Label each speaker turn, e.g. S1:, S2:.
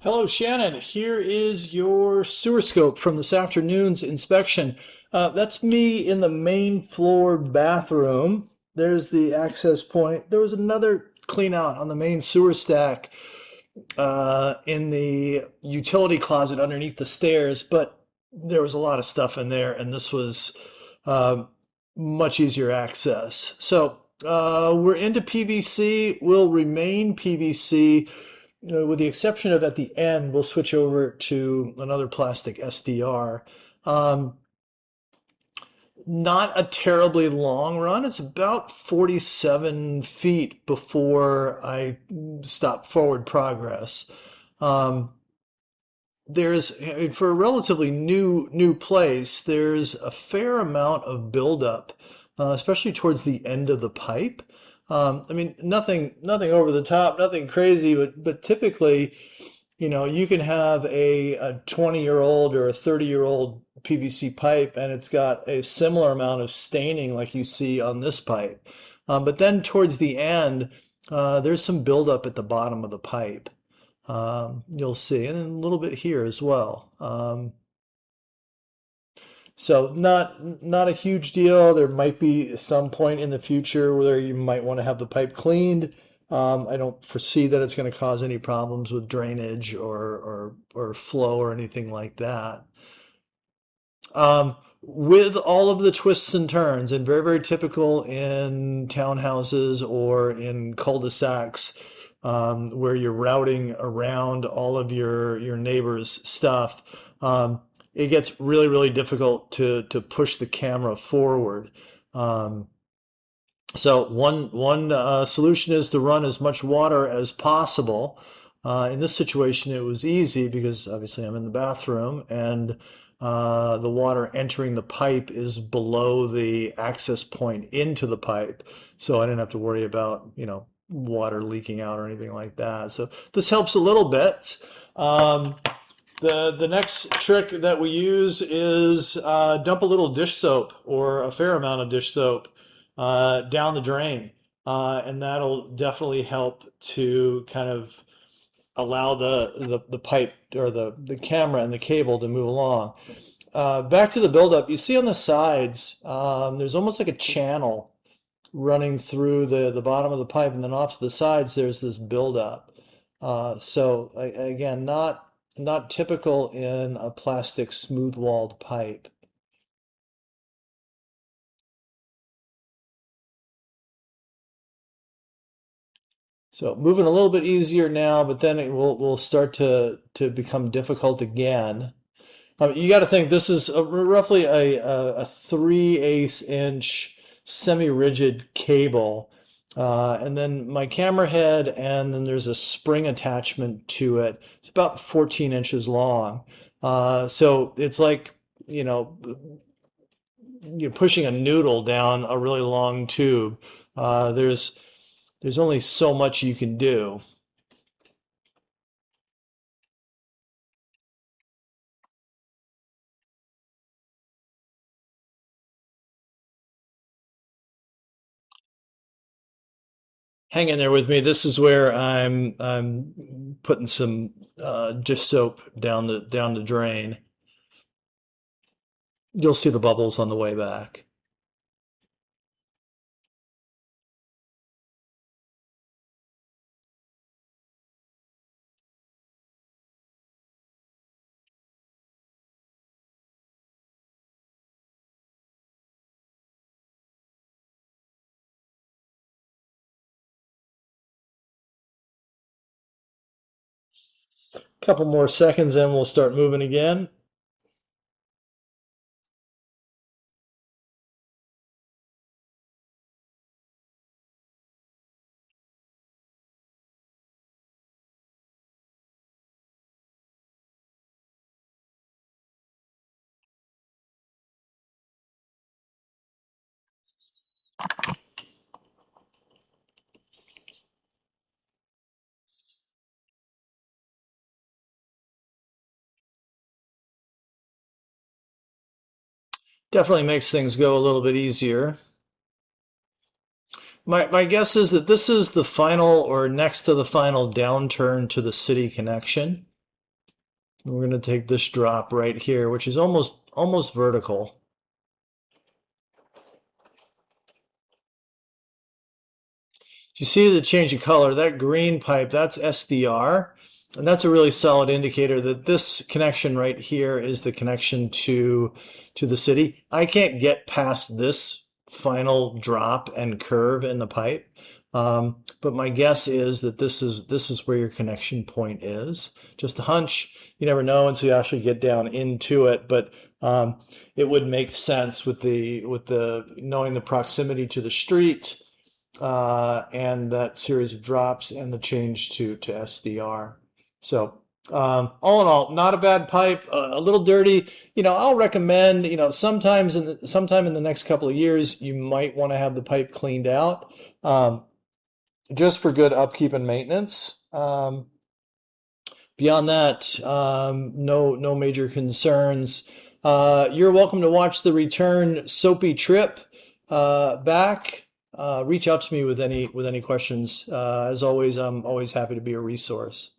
S1: Hello, Shannon. Here is your sewer scope from this afternoon's inspection. That's me in the main floor bathroom. There's the access point. There was another clean out on the main sewer stack in the utility closet underneath the stairs, but there was a lot of stuff in there, and this was um, much easier access. So we're into PVC. Will remain PVC with the exception of at the end, we'll switch over to another plastic SDR. Um, Not a terribly long run. It's about 47 feet before I stop forward progress. Um, I mean, for a relatively new place, there's a fair amount of buildup, especially towards the end of the pipe. I mean, nothing over the top, nothing crazy, but typically, you can have a 20-year-old or a 30-year-old PVC pipe, and it's got a similar amount of staining like you see on this pipe. But then towards the end, there's some buildup at the bottom of the pipe. You'll see, and then a little bit here as well. So not a huge deal. There might be some point in the future where you might want to have the pipe cleaned. I don't foresee that it's going to cause any problems with drainage or flow or anything like that. With all of the twists and turns, and very typical in townhouses or in cul-de-sacs, where you're routing around all of your neighbor's stuff, it gets really difficult to push the camera forward. Um, so one solution is to run as much water as possible. In this situation, it was easy because obviously I'm in the bathroom and the water entering the pipe is below the access point into the pipe. So I didn't have to worry about, water leaking out or anything like that. So this helps a little bit. Um, the next trick that we use is dump a little dish soap or a fair amount of dish soap down the drain. And that'll definitely help to kind of allow the pipe or the camera and the cable to move along. Back to the buildup, you see on the sides, there's almost like a channel running through the bottom of the pipe, and then off to the sides, there's this buildup. Again, not typical in a plastic smooth-walled pipe. So moving a little bit easier now, but then it will start to become difficult again. You got to think this is roughly a 3/8 inch semi-rigid cable. And then my camera head, and then there's a spring attachment to it. It's about 14 inches long. So it's like, you know, you're pushing a noodle down a really long tube. There's only so much you can do. Hang in there with me. This is where I'm putting some dish soap down the drain. You'll see the bubbles on the way back. A couple more seconds and we'll start moving again. Definitely makes things go a little bit easier. My guess is that this is the final or next to the final downturn to the city connection. We're going to take this drop right here, which is almost vertical. You see the change of color, that green pipe, that's SDR. And that's a really solid indicator that this connection right here is the connection to the city. I can't get past this final drop and curve in the pipe. But my guess is that this is where your connection point is. Just a hunch. You never know until you actually get down into it. But it would make sense with the knowing the proximity to the street and that series of drops and the change to SDR. So all in all, not a bad pipe, a little dirty. I'll recommend, sometime in the next couple of years, you might want to have the pipe cleaned out just for good upkeep and maintenance. Beyond that, no major concerns. You're welcome to watch the return soapy trip back. Reach out to me with any questions. As always, I'm always happy to be a resource.